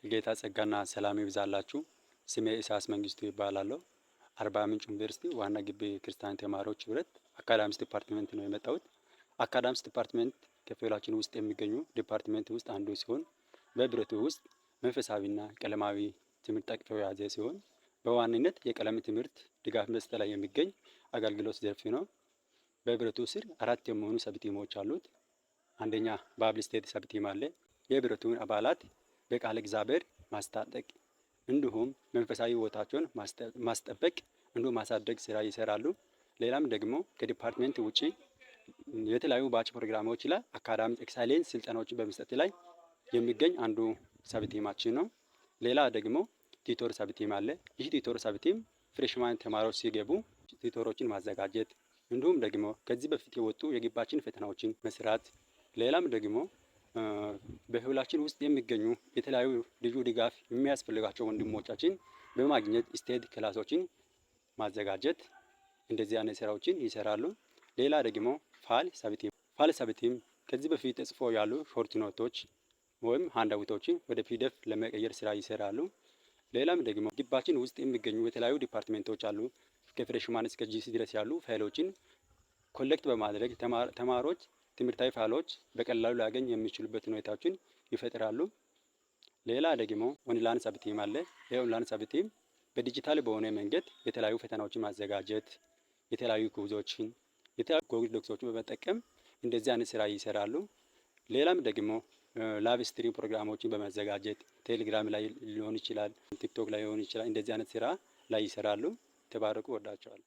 የጌታ ጸጋና ሰላም ይብዛላችሁ። ስሜ ኢሳያስ መንግስቱ ይባላለሁ። አርባ ምንጭ ዩኒቨርሲቲ ዋና ግቢ ክርስቲያን ተማሪዎች ህብረት አካዳሚክስ ዲፓርትመንት ነው የመጣሁት። አካዳሚክስ ዲፓርትመንት ክፍላችን ውስጥ የሚገኙ ዲፓርትመንት ውስጥ አንዱ ሲሆን በህብረቱ ውስጥ መንፈሳዊና ቀለማዊ ትምህርት ጠቅፎ የያዘ ሲሆን በዋናነት የቀለም ትምህርት ድጋፍ መስጠት ላይ የሚገኝ አገልግሎት ዘርፍ ነው። በህብረቱ ስር 4 የሚሆኑ ሰብቲሞች አሉት። አንደኛ ባብል ስቴት ሰብቲም አለ። የህብረቱን አባላት በቃለ እግዚአብሔር ማስታጠቅ እንዲሁም መንፈሳዊ ህይወታቸውን ማስጠበቅ እንዲሁም ማሳደግ ስራ ይሰራሉ። ሌላም ደግሞ ከዲፓርትመንት ውጪ የተለያዩ ባች ፕሮግራሞች ላይ አካዳሚክ ኤክሰሌንስ ስልጠናዎችን በመስጠት ላይ የሚገኝ አንዱ ሰብቲማችን ነው። ሌላ ደግሞ ቲቶር ሰብቲም አለ። ይህ ቲቶር ሰብቲም ፍሬሽማን ተማሪዎች ሲገቡ ቲቶሮችን ማዘጋጀት እንዲሁም ደግሞ ከዚህ በፊት የወጡ የግባችን ፈተናዎችን መስራት ሌላም ደግሞ በህብላችን ውስጥ የሚገኙ የተለያዩ ልዩ ድጋፍ የሚያስፈልጋቸው ወንድሞቻችን በማግኘት ስቴድ ክላሶችን ማዘጋጀት እንደዚህ አይነት ስራዎችን ይሰራሉ። ሌላ ደግሞ ፋል ሰብቲም ከዚህ በፊት ተጽፎ ያሉ ሾርት ኖቶች ወይም ሃንዳውቶችን ወደ ፒዲኤፍ ለመቀየር ስራ ይሰራሉ። ሌላም ደግሞ ግባችን ውስጥ የሚገኙ የተለያዩ ዲፓርትመንቶች አሉ። ከፍሬሽማን እስከ ጂሲ ድረስ ያሉ ፋይሎችን ኮሌክት በማድረግ ተማሪዎች ትምህርታዊ ፋይሎች በቀላሉ ሊያገኝ የሚችሉበት ሁኔታዎችን ይፈጥራሉ። ሌላ ደግሞ ኦንላይን ሰብቲም አለ። የኦንላይን ሰብቲም በዲጂታል በሆነ መንገድ የተለያዩ ፈተናዎችን ማዘጋጀት የተለያዩ ኩዞችን የተለያዩ ጎግል ዶክሶችን በመጠቀም እንደዚህ አይነት ስራ ይሰራሉ። ሌላም ደግሞ ላይቭ ስትሪም ፕሮግራሞችን በማዘጋጀት ቴሌግራም ላይ ሊሆን ይችላል፣ ቲክቶክ ላይ ሊሆን ይችላል። እንደዚህ አይነት ስራ ላይ ይሰራሉ። ተባረኩ። ወዳቸዋለሁ።